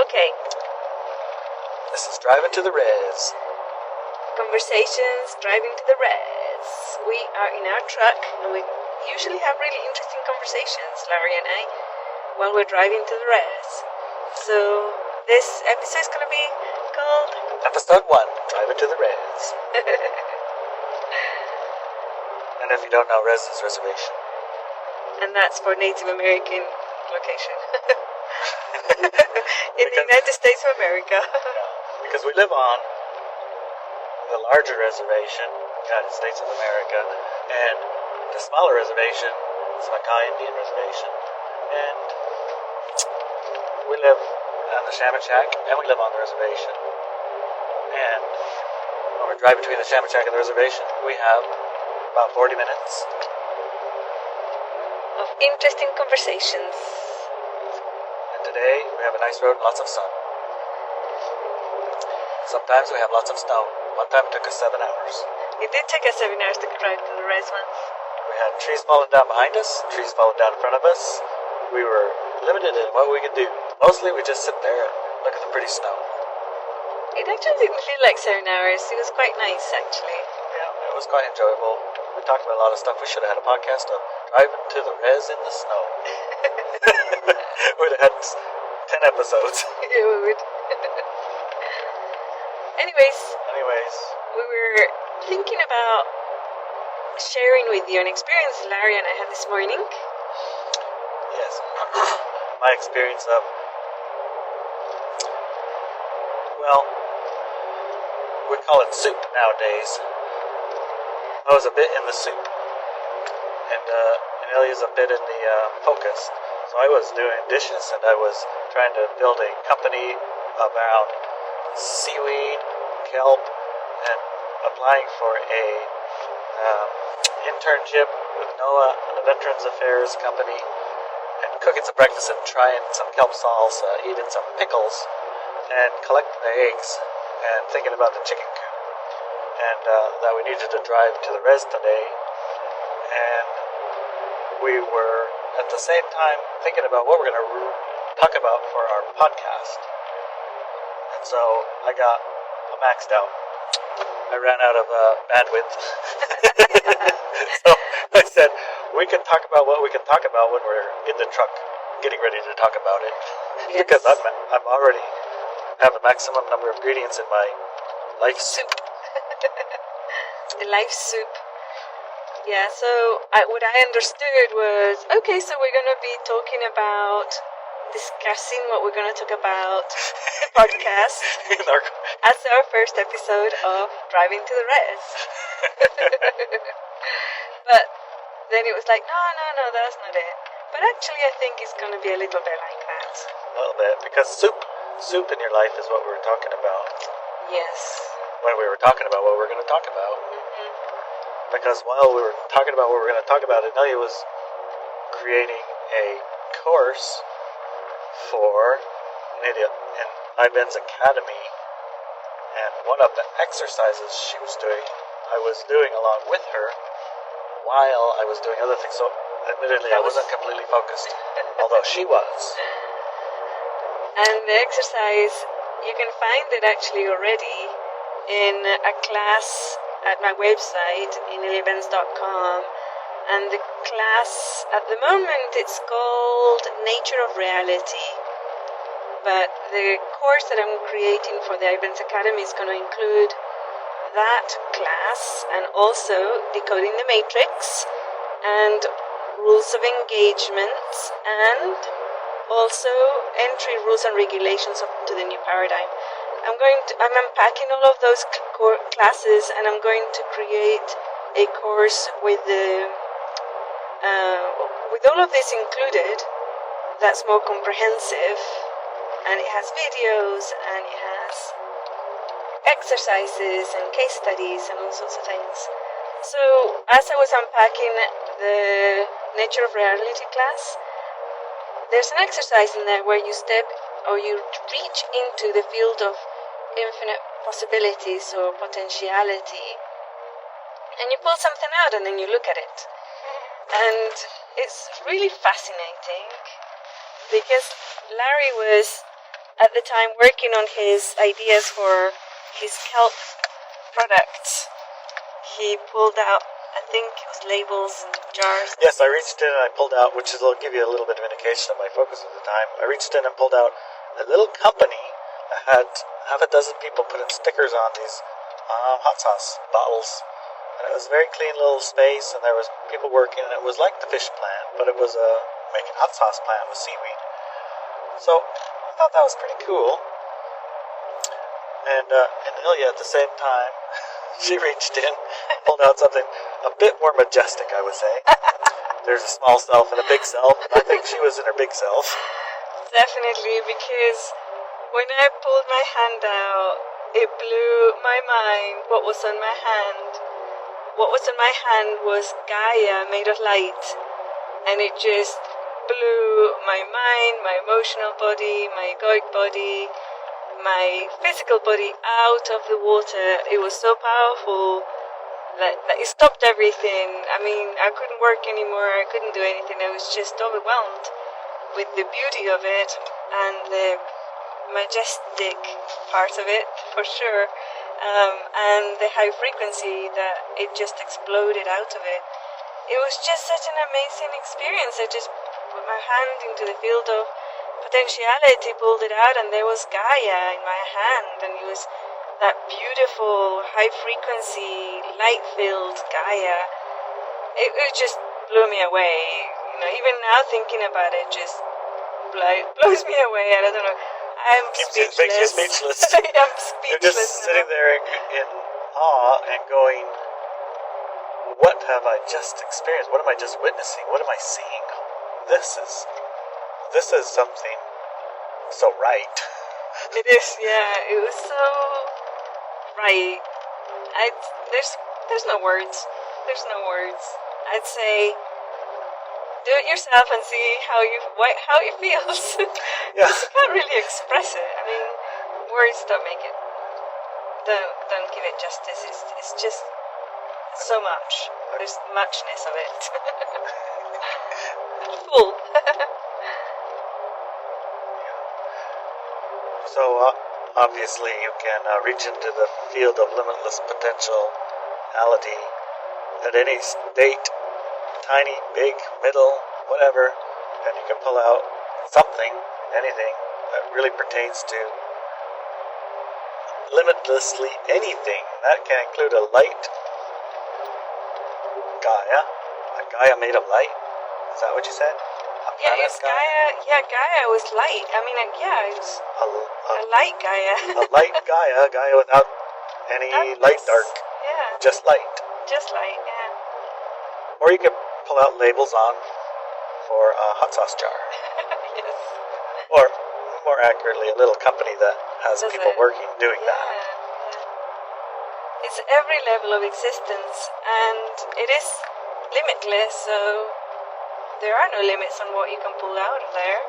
Okay. This is Driving to the Res. Conversations driving to the res. We are in our truck and we usually have really interesting conversations, Larry and I, while we're driving to the res. So this episode is going to be called Episode 1, Driving to the Res. And if you don't know, res is reservation. And that's for Native American location. In the United States of America. Because we live on the larger reservation, United States of America, and the smaller reservation is the Gaia Indian reservation. And we live on the Shaman Shack, and we live on the reservation. And when we're driving between the Shaman Shack and the reservation, we have about 40 minutes of interesting conversations. And today we have a nice road and lots of sun. Sometimes we have lots of snow. One time it took us 7 hours. It did take us 7 hours to drive to the res once. We had trees falling down behind us, trees falling down in front of us. We were limited in what we could do. Mostly we just sit there and look at the pretty snow. It actually didn't feel like 7 hours. It was quite nice, actually. Yeah, it was quite enjoyable. We talked about a lot of stuff. We should have had a podcast of driving to the res in the snow. We'd have had 10 episodes. Yeah, we would. Anyways, we were thinking about sharing with you an experience Larry and I had this morning. Yes. My experience of, well, we call it soup nowadays. I was a bit in the soup, and Inelia's a bit in the focus. So I was doing dishes, and I was trying to build a company around seaweed, kelp, and applying for a internship with NOAA and the Veterans Affairs company, and cooking some breakfast and trying some kelp salsa, eating some pickles, and collecting the eggs, and thinking about the chicken coop, and that we needed to drive to the res today, and we were at the same time thinking about what we're going to talk about for our podcast. And so I got maxed out. I ran out of bandwidth. So I said, we can talk about what we can talk about when we're in the truck getting ready to talk about it. Yes. Because I'm already have the maximum number of ingredients in my life soup. The life soup. Yeah, so what I understood was, okay, so we're going to be talking about discussing what we're going to talk about podcast as our first episode of Driving to the Res. But then it was like, no, that's not it. But actually I think it's going to be a little bit like that. A little bit, because soup in your life is what we were talking about. Yes. When we were talking about what we were going to talk about. Mm-hmm. Because while we were talking about what we were going to talk about, Inelia was creating a course for Inelia in Benz Academy, and one of the exercises she was doing, I was doing along with her while I was doing other things. So admittedly, I wasn't completely focused, although she was. And the exercise, you can find it actually already in a class at my website, ineliabenz.com, and the class at the moment it's called Nature of Reality. But the course that I'm creating for the Benz Academy is going to include that class and also Decoding the Matrix and Rules of Engagement and also Entry Rules and Regulations to the New Paradigm. I'm unpacking all of those classes, and I'm going to create a course with all of this included that's more comprehensive, and it has videos and it has exercises and case studies and all sorts of things. So as I was unpacking the Nature of Reality class, there's an exercise in there where you reach into the field of infinite possibilities or potentiality, and you pull something out and then you look at it, and it's really fascinating because Larry was at the time working on his ideas for his kelp products. He pulled out, I think it was labels and jars. Yes, I reached in and I pulled out, which will give you a little bit of indication of my focus at the time. I reached in and pulled out a little company that had half a dozen people putting stickers on these hot sauce bottles. And it was a very clean little space, and there was people working, and it was like the fish plant, but it was a making hot sauce plant with seaweed. So I thought that was pretty cool. And Inelia at the same time, she reached in, pulled out something a bit more majestic, I would say. There's a small self and a big self, and I think she was in her big self. Definitely, because when I pulled my hand out, it blew my mind what was on my hand. What was on my hand was Gaia made of light, and it just blew my mind, my emotional body, my egoic body, my physical body out of the water. It was so powerful that it stopped everything. I mean, I couldn't work anymore, I couldn't do anything. I was just overwhelmed with the beauty of it and the majestic part of it, for sure, and the high frequency that it just exploded out of it. It was just such an amazing experience. I just put my hand into the field of potentiality, pulled it out, and there was Gaia in my hand, and it was that beautiful, high frequency, light filled Gaia. It just blew me away. You know, even now thinking about it just blows me away. I don't know. I'm speechless. Makes you speechless. I'm speechless. You're just sitting there in awe and going, what have I just experienced? What am I just witnessing? What am I seeing? This is something so right. It is, yeah. It was so right. There's no words. There's no words. I'd say do it yourself and see how it feels. Yeah. You can't really express it. I mean, words don't make it. Don't give it justice. It's just so much. There's muchness of it. Full. So obviously you can reach into the field of limitless potentiality at any state, tiny, big, middle, whatever, and you can pull out something, anything that really pertains to limitlessly anything. That can include a light a Gaia made of light. Is that what you said? Yeah, it's Gaia. Yeah, Gaia was light. I mean, yeah, it was a light Gaia. A light Gaia without any light dark. Yeah. Just light. Just light, yeah. Or you could pull out labels on for a hot sauce jar. Yes. Or, more accurately, a little company that has people working doing that. Yeah. It's every level of existence, and it is limitless, so there are no limits on what you can pull out of there.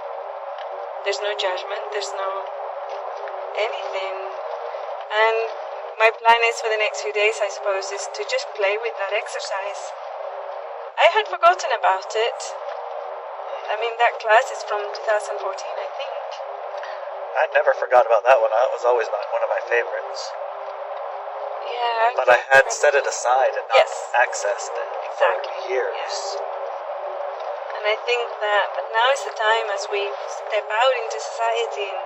There's no judgment, there's no anything. And my plan is for the next few days, I suppose, is to just play with that exercise. I had forgotten about it. I mean, that class is from 2014, I think. I never forgot about that one. That was always one of my favorites. Yeah. But I had set it aside and not Yes. accessed it for years. Yes. And I think that now is the time as we step out into society and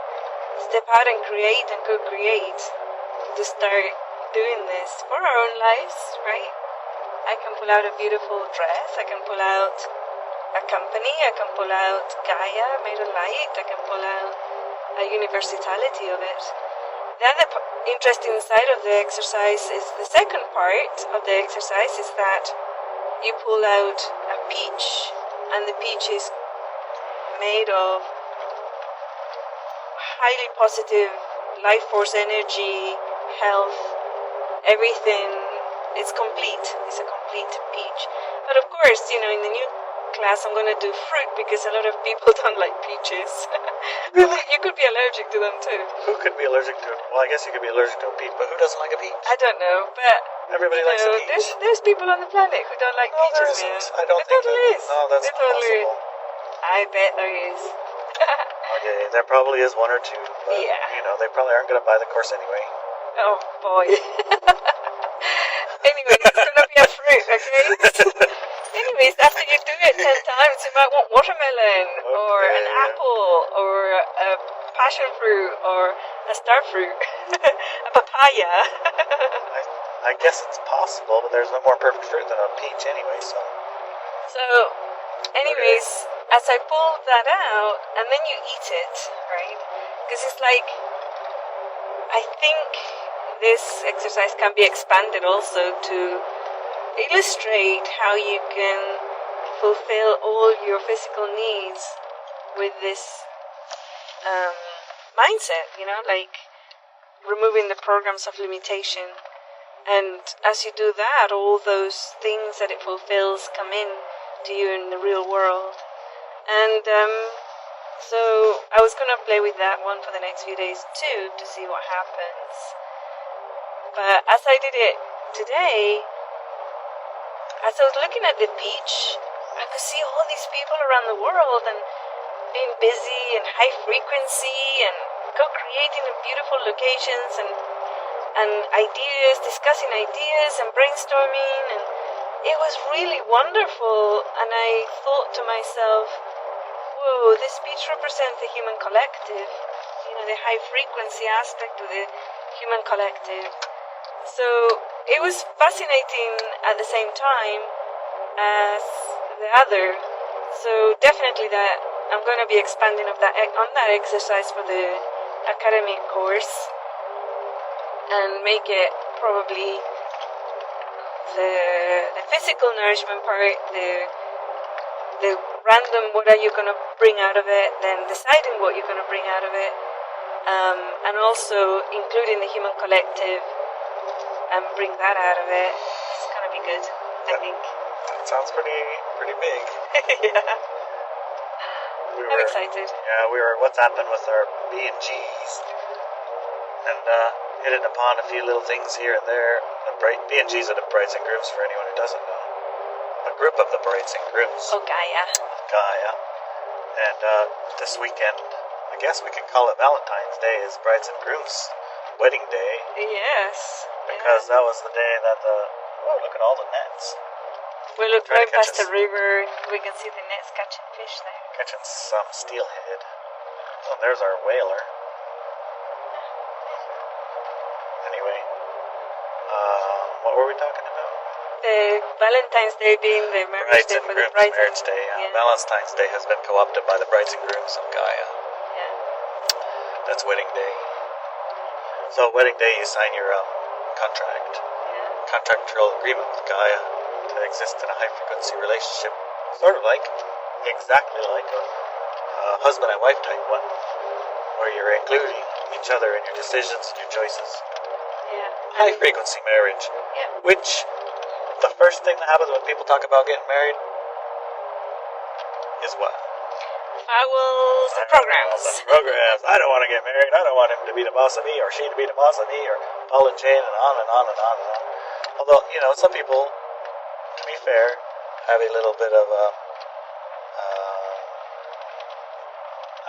step out and create and co-create to start doing this for our own lives, right? I can pull out a beautiful dress, I can pull out a company, I can pull out Gaia made of light, I can pull out a universality of it. The other interesting side of the exercise is the second part of the exercise is that you pull out a peach, and the peach is made of highly positive life force energy, health, everything. It's complete. It's a complete peach. But of course, in the new class I'm going to do fruit because a lot of people don't like peaches. Really? You could be allergic to them too. Who could be allergic to it? Well, I guess you could be allergic to a peach, but who doesn't like a peach? I don't know, but everybody likes a peach. There's people on the planet who don't like No, there peaches, man. isn't. I don't think totally that. is. No, that's It totally impossible. I bet there is. Okay, there probably is one or two. But, Yeah. they probably aren't going to buy the course anyway. Oh boy. Anyway, it's gonna be a fruit, okay? Anyways, after you do it 10 times, you might want watermelon, or an apple, or a passion fruit, or a star fruit, a papaya. I guess it's possible, but there's no more perfect fruit than a peach anyway, so. So, anyways, as I pulled that out, and then you eat it, right? Because it's like, I think this exercise can be expanded also to illustrate how you can fulfill all your physical needs with this mindset, like removing the programs of limitation. And as you do that, all those things that it fulfills come in to you in the real world. And so I was going to play with that one for the next few days too, to see what happens. But as I did it today, as I was looking at the beach, I could see all these people around the world and being busy and high frequency and co-creating in beautiful locations and ideas, discussing ideas and brainstorming, and it was really wonderful. And I thought to myself, whoa, this beach represents the human collective, the high frequency aspect of the human collective. So it was fascinating at the same time as the other. So definitely that I'm going to be expanding on that exercise for the academic course, and make it probably the physical nourishment part, the random what are you going to bring out of it, then deciding what you're going to bring out of it, and also including the human collective and bring that out of it. It's going to be good, I think. That sounds pretty big. Yeah. I'm excited. Yeah, we were WhatsApping with our B&Gs and hitting upon a few little things here and there. The B&Gs are the brides and grooms, for anyone who doesn't know. A group of the brides and grooms. Oh, Gaia. Gaia. And this weekend, I guess we could call it Valentine's Day, is brides and grooms wedding day. Yes. Because that was the day that look at all the nets. We look right past the river. We can see the nets catching fish there. Catching some steelhead. Oh, there's our whaler. Anyway, what were we talking about? The Valentine's Day being the marriage day for the brides. Marriage day. Yeah. Valentine's Day has been co-opted by the brides and grooms of Gaia. Yeah. That's wedding day. So wedding day, you sign your contract. Yeah. Contractual agreement with Gaia to exist in a high-frequency relationship. Sort of exactly like a husband and wife type one, where you're including each other in your decisions and your choices. Yeah. High-frequency marriage. Yeah. Which, the first thing that happens when people talk about getting married is what? Vowels and programs. I don't want to get married. I don't want him to be the boss of me, or she to be the boss of me, or ball and chain, and on and on and on and on. Although, some people, to be fair, have a little bit of a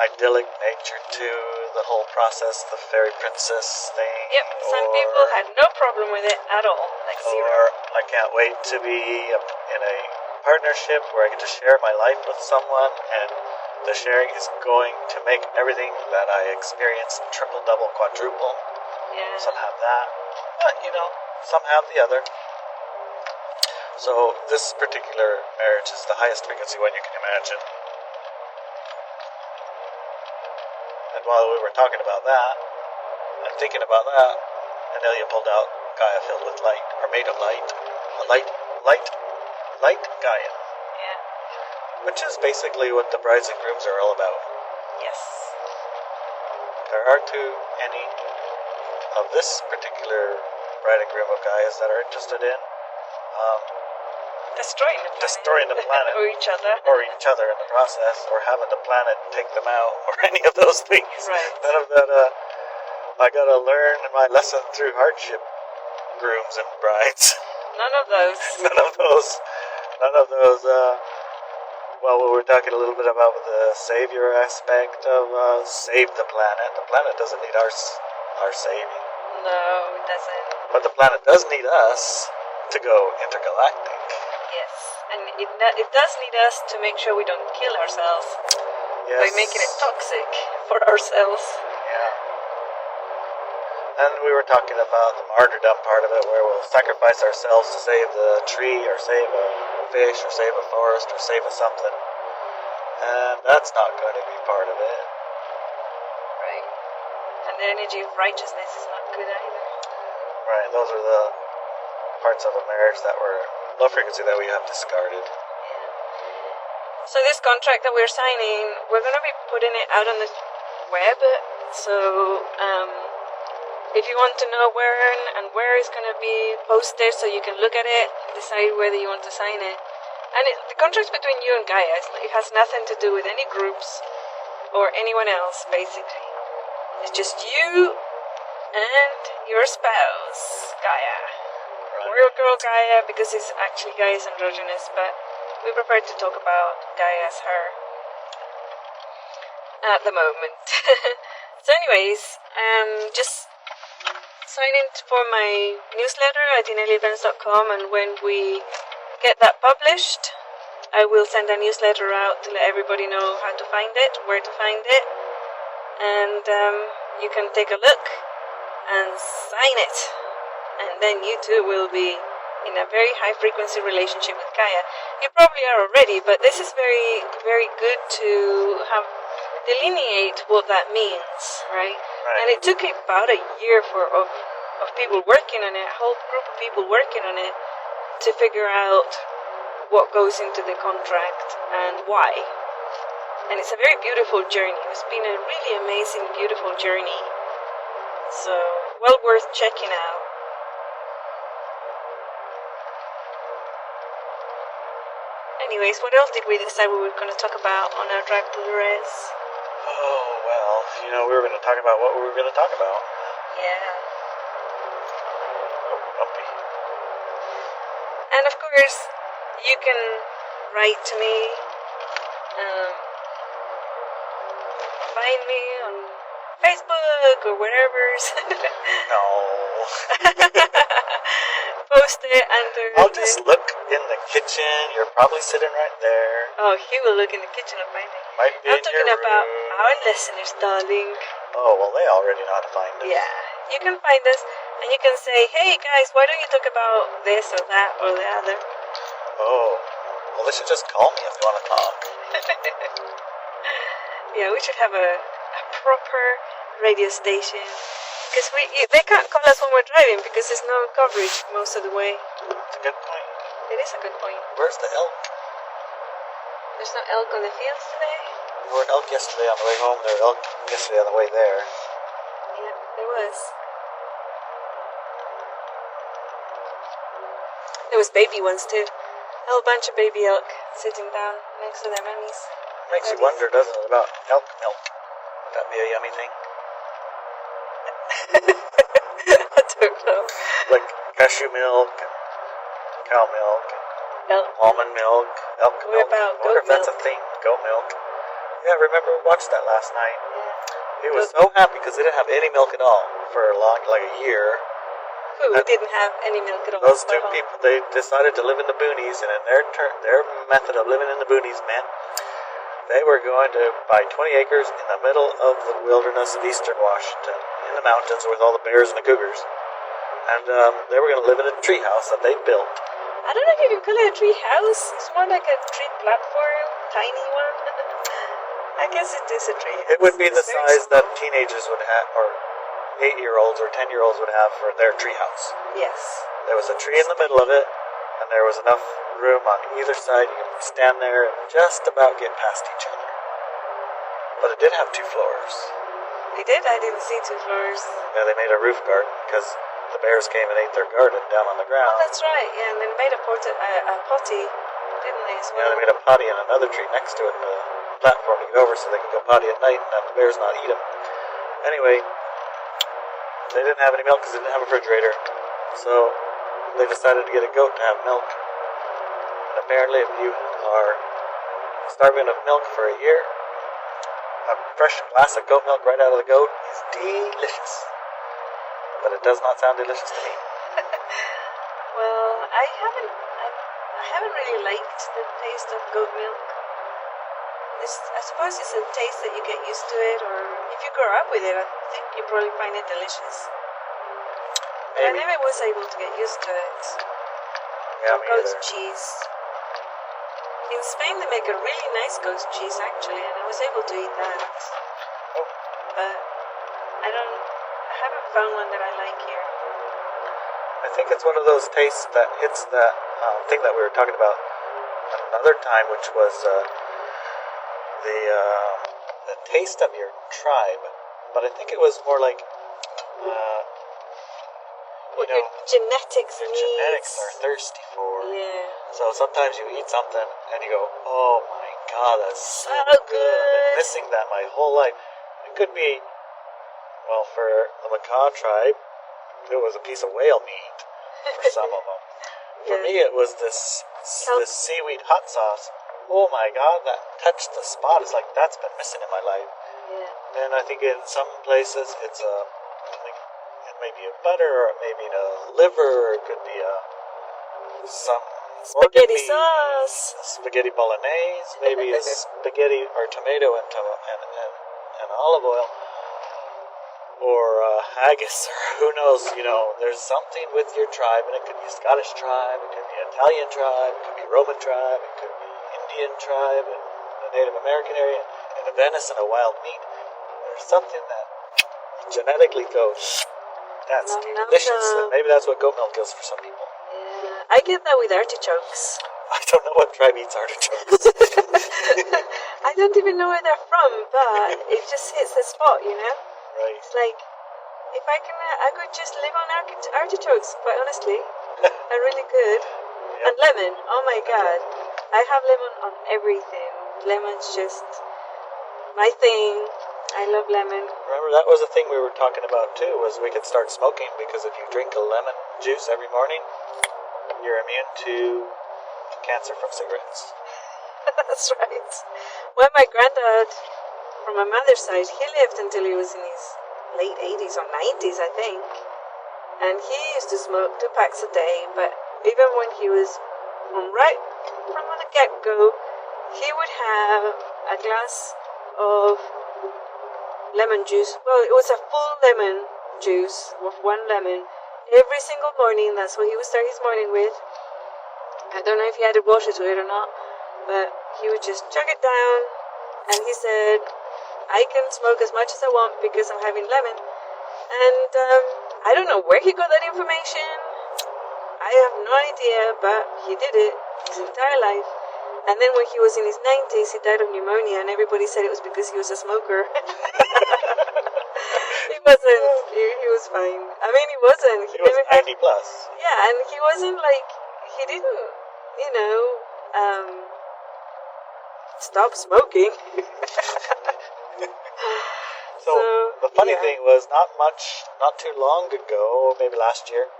idyllic nature to the whole process, the fairy princess thing. Yep, some people had no problem with it at all, like zero. Or I can't wait to be in a partnership where I get to share my life with someone, and the sharing is going to make everything that I experience triple, double, quadruple. Yeah. Some have that, but some have the other. So this particular marriage is the highest frequency one you can imagine. And while we were talking about that, and thinking about that, Inelia pulled out Gaia filled with light, or made of light. A light Gaia. Yeah. Which is basically what the brides and grooms are all about. Yes. There aren't too any of this particular bride and groom of Gaias that are interested in destroying the planet. or each other in the process, or having the planet take them out, or any of those things. Right. None of that. I gotta learn my lesson through hardship, grooms and brides. None of those. None of those Well, we were talking a little bit about the savior aspect of save the planet. The planet doesn't need our saving. No, it doesn't. But the planet does need us to go intergalactic. Yes, and it does need us to make sure we don't kill ourselves by making it toxic for ourselves. Yeah. And we were talking about the martyrdom part of it, where we'll sacrifice ourselves to save the tree, or save a fish, or save a forest, or save a something. And that's not going to be part of it. Right. And the energy of righteousness is not good either. Right, those are the parts of a marriage that were low frequency that we have discarded. Yeah. So this contract that we're signing, we're going to be putting it out on the web. So if you want to know where it's going to be posted, so you can look at it, decide whether you want to sign it. And the contract's between you and Gaia. It has nothing to do with any groups or anyone else, basically. It's just you and your spouse, Gaia. Right. Real girl Gaia, because it's actually Gaia's androgynous, but we prefer to talk about Gaia as her at the moment. So anyways, just sign in for my newsletter at ineliabenz.com, and when we get that published, I will send a newsletter out to let everybody know how to find it, where to find it, and you can take a look and sign it, and then you too will be in a very high frequency relationship with Gaia. You probably are already, but this is very, very good to have delineate what that means, right? And it took about a year of people working on it, a whole group of people working on it, to figure out what goes into the contract and why. And it's a very beautiful journey. It's been a really amazing, beautiful journey. So, well worth checking out. Anyways, what else did we decide we were going to talk about on our drive to the res? Oh, well, we were going to talk about what we were going to talk about. Yeah. Oh, bumpy. And of course, you can write to me, find me on Facebook or wherever. No. Post it under. I'll just look in the kitchen. You're probably sitting right there. Oh, he will look in the kitchen and find it. Might be I'm in talking your about room. our listeners, darling. Oh, well, they already know how to find us. Yeah, you can find us, and you can say, "Hey guys, why don't you talk about this or that or the other?" Oh, well, they should just call me if they want to talk. Yeah, we should have a proper radio station. Because they can't call us when we're driving because there's no coverage most of the way. That's a good point. It is a good point. Where's the elk? There's no elk on the fields today? There were elk yesterday on the way home. There were elk yesterday on the way there. Yeah, there was. There was baby ones too. A whole bunch of baby elk sitting down next to their mummies. Makes you wonder, doesn't it, about elk milk? Would that be a yummy thing? I don't know. Like cashew milk, and cow milk, Elk. almond milk, elk What milk. about I wonder goat if that's milk? a thing. Goat milk. Yeah, remember we watched that last night. Yeah. He was so happy because they didn't have any milk at all for like a year. Who didn't have any milk at all? Those two at home? people, they decided to live in the boonies, and in their method of living in the boonies meant they were going to buy 20 acres in the middle of the wilderness of eastern Washington, in the mountains with all the bears and the cougars. And they were going to live in a treehouse that they built. I don't know if you can call it a tree house. It's more like a tree platform, tiny one. I guess it is a tree house. It would be the It's very size small. that teenagers would have, or 8-year-olds or 10-year-olds would have for their treehouse. Yes. There was a tree in the middle of it, and there was enough room on either side. You could stand there and just about get past each other. But it did have 2 floors. They did? I didn't see 2 floors. Yeah, they made a roof garden because the bears came and ate their garden down on the Oh, ground. that's right. Yeah, and they made a potty, didn't they, as Yeah, well? they made a potty in another tree next to it, the platform to get over so they could go potty at night and have the bears not eat them. Anyway, they didn't have any milk because they didn't have a refrigerator. So they decided to get a goat to have milk. And apparently if you are starving of milk for a year. A fresh glass of goat milk right out of the goat is delicious. But it does not sound delicious to me. Well, I haven't really liked the taste of goat milk. I suppose it's a taste that you get used to it, or if you grow up with it, I think you probably find it delicious. But I Maybe. never was able to get used to it. Yeah, Or me goat's either. cheese. In Spain, they make a really nice goat's cheese, actually, and I was able to eat that. Oh. But I haven't found one that I like here. I think it's one of those tastes that hits that thing that we were talking about another time, which was the taste of your tribe. But I think it was more like, What your genetics your needs. genetics are thirsty for. Yeah. So sometimes you eat something and you go, oh my god, that's so good. I've been missing that my whole life. It could be, well, for the macaw tribe, it was a piece of whale meat for some of them. For Yeah. me, it was this Kelp. seaweed hot sauce. Oh my god, that touched the spot. It's like, that's been missing in my life. Yeah. And I think in some places it's it may be a butter, or it may be a liver, or it could be some organ Spaghetti meat, sauce. spaghetti bolognese, maybe a spaghetti or tomato and olive oil, or haggis, or who knows. There's something with your tribe, and it could be a Scottish tribe, it could be an Italian tribe, it could be a Roman tribe, it could be Indian tribe, and the Native American area, and a venison, a wild meat. There's something that genetically goes, that's Nom, nom, delicious, nom. and maybe that's what goat milk is for some people. Yeah. I get that with artichokes. I don't know what tribe eats artichokes. I don't even know where they're from, but it just hits the spot, Right. It's like, if I could just live on artichokes, quite honestly. They're really good. Yep. And lemon, oh my god. I have lemon on everything. Lemon's just my thing. I love lemon. Remember, that was a thing we were talking about too, was we could start smoking, because if you drink a lemon juice every morning, you're immune to cancer from cigarettes. That's right. Well, my granddad, from my mother's side, he lived until he was in his late 80s or 90s, I think. And he used to smoke 2 packs a day, but even when he was right from the get-go, he would have a glass of lemon juice. Well, it was a full lemon juice with 1 lemon every single morning. That's what he would start his morning with. I don't know if he added water to it or not, but he would just chug it down, and he said, I can smoke as much as I want because I'm having lemon. And I don't know where he got that information. I have no idea, but he did it his entire life. And then when he was in his 90s, he died of pneumonia, and everybody said it was because he was a smoker. He wasn't. He was fine. I mean, he wasn't. He was never had- 90 plus. Yeah, and he wasn't like, he didn't, stop smoking. So the funny yeah. thing was, not too long ago, maybe last year,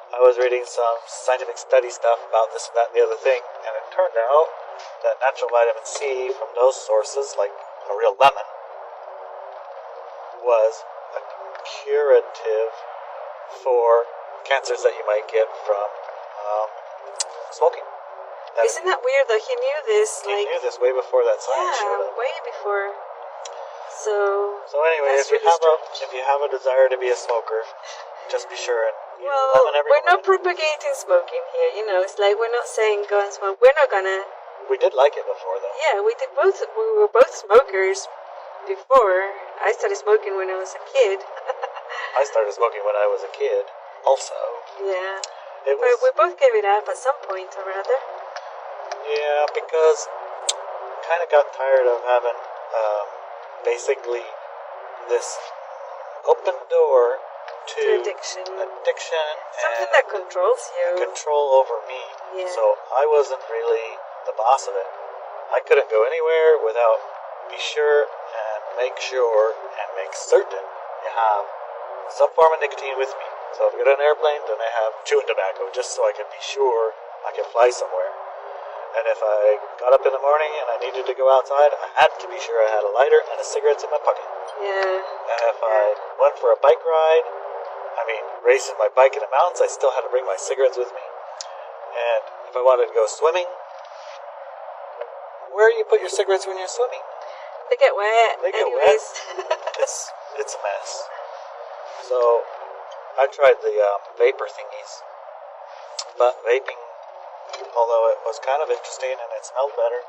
I was reading some scientific study stuff about this and that and the other thing, and it turned out that natural vitamin C from those sources, like a real lemon, was a curative for cancers that you might get from smoking. Isn't that weird though? He knew this, He knew this way before that science showed up. way before. So anyway, that's if you really have strange. if you have a desire to be a smoker, just be sure and eat Well, lemon every we're not morning. propagating smoking here. It's like we're not saying go and smoke. We're not gonna. We did like it before, though. Yeah, we did both. We were both smokers before. I started smoking when I was a kid. I started smoking when I was a kid. Also, Yeah, it but was we both gave it up at some point or other. because kind of got tired of having basically this open door to Addiction. and Something that controls you. control over me. Yeah. So I wasn't really the boss of it. I couldn't go anywhere without be sure and make certain you have some form of nicotine with me. So if I get on an airplane, then I have chewing tobacco, just so I can be sure I can fly somewhere. And if I got up in the morning and I needed to go outside, I had to be sure I had a lighter and a cigarettes in my pocket. Yeah. And if I went for a bike ride, racing my bike in the mountains, I still had to bring my cigarettes with me. And if I wanted to go swimming, where do you put your cigarettes when you're swimming? They get wet. They get anyways. wet. It's a mess. So I tried the vapor thingies, but vaping, although it was kind of interesting and it smelled better,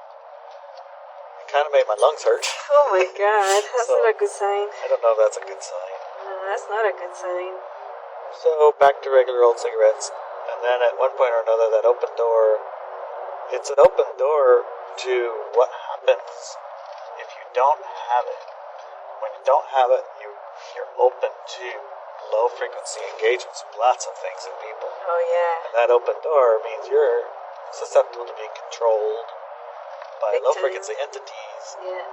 it kind of made my lungs hurt. Oh my God, that's So, not a good sign. I don't know if that's a good sign. No, that's not a good sign. So back to regular old cigarettes, and then at one point or another, that open door. It's an open door to what happens if you don't have it. When you don't have it, you're open to low frequency engagements with lots of things and people. Oh yeah. And that open door means you're susceptible to being controlled by Big low time. frequency entities. Yeah.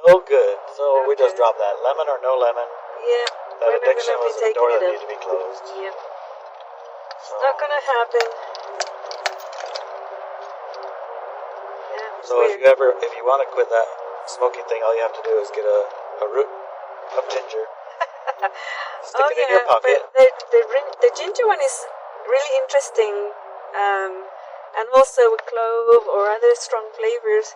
No good. So No we just good. dropped that. Lemon or no lemon. Yeah. That We're not addiction gonna be was a taking door it that up. needed to be closed. Yep. So, It's not gonna happen. Yeah. It's so weird. if you want to quit that smoking thing, all you have to do is get a root of ginger, stick it in your pocket. But the ginger one is really interesting, and also with clove or other strong flavors,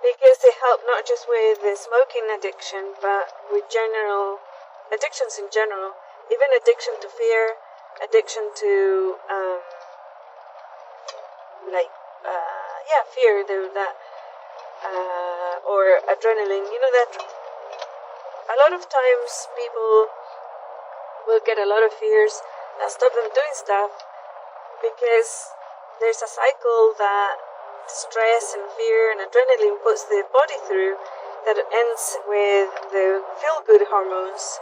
because they help not just with the smoking addiction, but with general addictions in general, even addiction to fear, addiction to fear, or adrenaline. You know that a lot of times people will get a lot of fears that stop them doing stuff because there's a cycle that stress and fear and adrenaline puts the body through that ends with the feel-good hormones.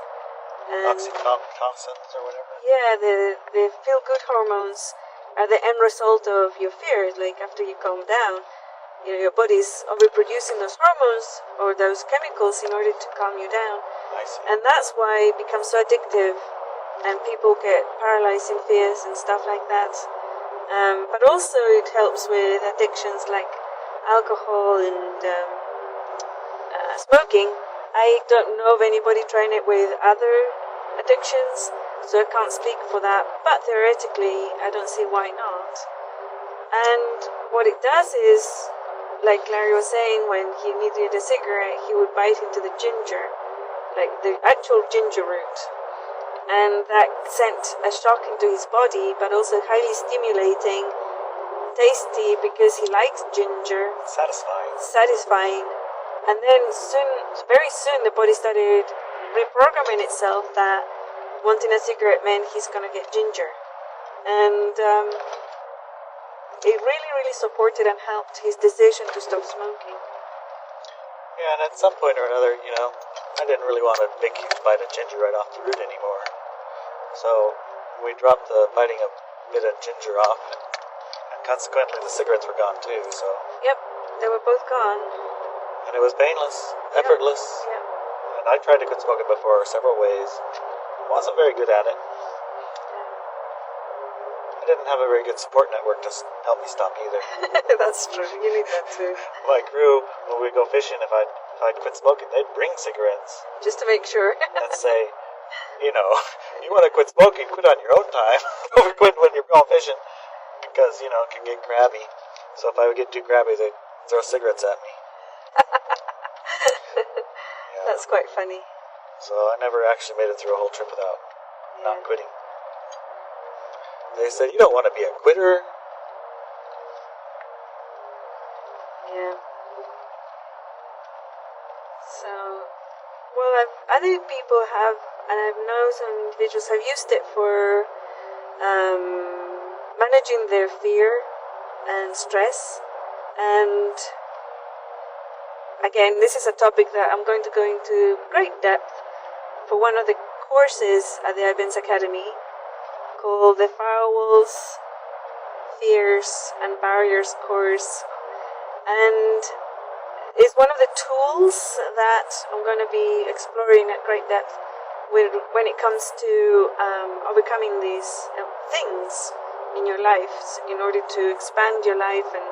And Oxytocins or whatever. yeah, the feel-good hormones are the end result of your fears. Like after you calm down, your body's overproducing those hormones or those chemicals in order to calm you down. I see. And that's why it becomes so addictive and people get paralyzed in fears and stuff like that. But also it helps with addictions like alcohol and smoking. I don't know of anybody trying it with other addictions, so I can't speak for that, but theoretically I don't see why not. And what it does is, like Larry was saying, when he needed a cigarette, he would bite into the ginger, like the actual ginger root. And that sent a shock into his body, but also highly stimulating, tasty because he likes ginger, satisfying. And then very soon, the body started reprogramming itself that wanting a cigarette meant he's gonna get ginger. And it really, really supported and helped his decision to stop smoking. Yeah, and at some point or another, I didn't really want a big, huge bite of ginger right off the root anymore. So we dropped the biting a bit of ginger off, and consequently the cigarettes were gone too. So Yep, they were both gone. and it was painless, effortless. Yep. And I tried to quit smoking before several ways. Wasn't very good at it. I didn't have a very good support network to help me stop either. That's true. You need that too. My crew, when we go fishing, if I'd quit smoking, they'd bring cigarettes Just to make sure. and say, you want to quit smoking, quit on your own time. Don't quit when you're going fishing, because it can get crabby. So if I would get too crabby, they'd throw cigarettes at me. Yeah. That's quite funny. So I never actually made it through a whole trip without not quitting. They said, you don't want to be a quitter. Yeah. So, well, other people have, and I know some individuals have used it for managing their fear and stress. And again, this is a topic that I'm going to go into great depth for one of the courses at the Benz Academy called the Firewalls, Fears and Barriers course. And it's one of the tools that I'm going to be exploring at great depth when it comes to overcoming these things in your life in order to expand your life and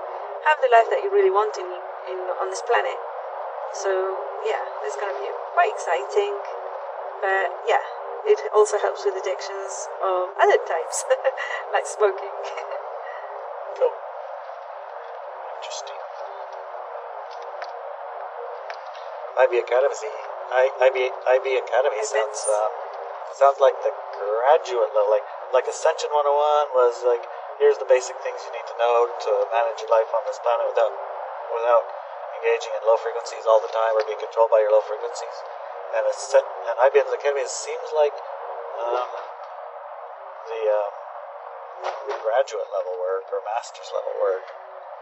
have the life that you really want in on this planet. So yeah, it's going to be quite exciting. But yeah, it also helps with addictions of other types, like smoking. Cool. Interesting. IB Academy sounds like the graduate level, like Ascension 101 was like, here's the basic things you need to know to manage your life on this planet without engaging in low frequencies all the time or being controlled by your low frequencies. And IBM's Academy seems like the graduate level work or master's level work.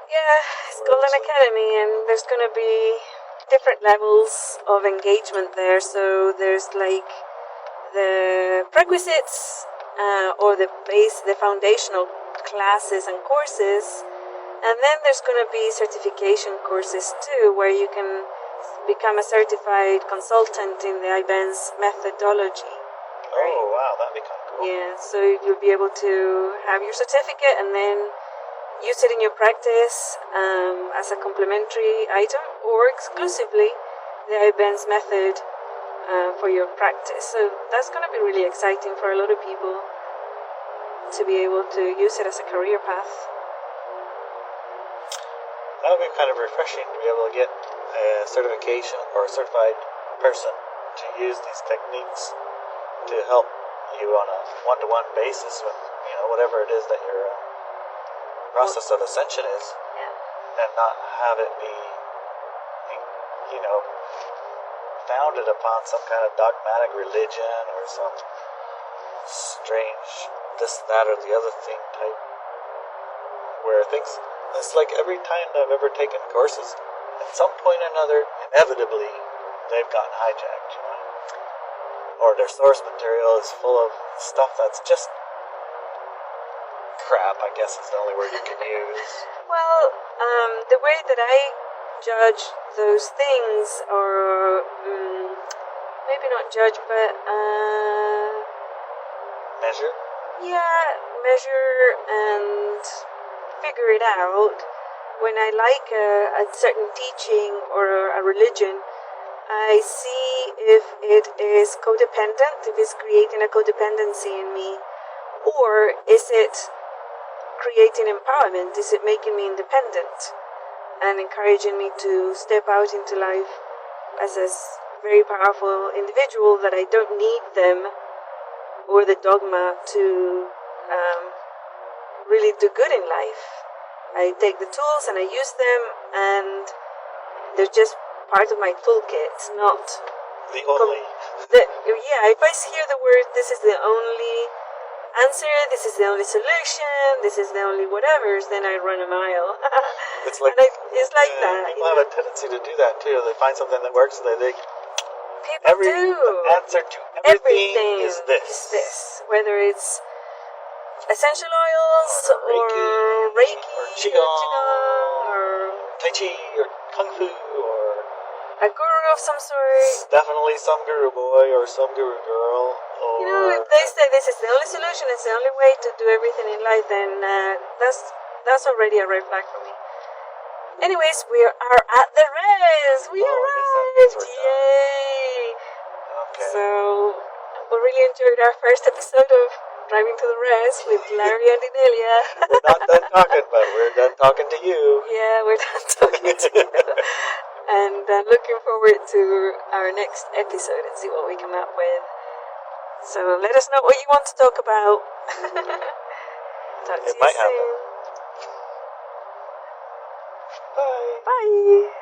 Yeah, it's called an academy, and there's going to be different levels of engagement there. So there's like the prerequisites or the foundational classes and courses, and then there's going to be certification courses too, where you can become a certified consultant in the Benz methodology. Right? Oh wow, that'd be kind of cool. Yeah, so you'll be able to have your certificate and then use it in your practice as a complementary item, or exclusively the Benz method for your practice. So that's going to be really exciting for a lot of people to be able to use it as a career path. That would be kind of refreshing to be able to get a certification or a certified person to use these techniques to help you on a one-to-one basis with, whatever it is that your process of ascension is, and not have it be, founded upon some kind of dogmatic religion or some strange this, that, or the other thing type, where things, it's like every time I've ever taken courses, at some point or another, inevitably, they've gotten hijacked, or their source material is full of stuff that's just crap, I guess is the only word you can use. Well, the way that I judge those things, or maybe not judge, but measure? Yeah, measure and figure it out. When I like a certain teaching or a religion, I see if it is codependent, if it's creating a codependency in me, or is it creating empowerment? Is it making me independent and encouraging me to step out into life as a very powerful individual, that I don't need them or the dogma to really do good in life? I take the tools and I use them, and they're just part of my toolkit, not the only. If I hear the word, this is the only answer, this is the only solution, this is the only whatever's, then I run a mile. It's like it's like that. People have a tendency to do that too. They find something that works, and they people do. The answer to everything is this. Whether it's essential oils or Reiki or Qigong or Tai Chi or Kung Fu or a guru of some sort. Definitely some guru boy or some guru girl. Or if they say this is the only solution, it's the only way to do everything in life, then that's already a red flag for me. Anyways, we are at the res. We arrived! Yay! Okay. So we really enjoyed our first episode of Driving to the Res with Larry and Inelia. We're not done talking, but we're done talking to you. Yeah, we're done talking to you. And looking forward to our next episode and see what we come up with. So let us know what you want to talk about. Talk to you soon. Happen. Bye. Bye.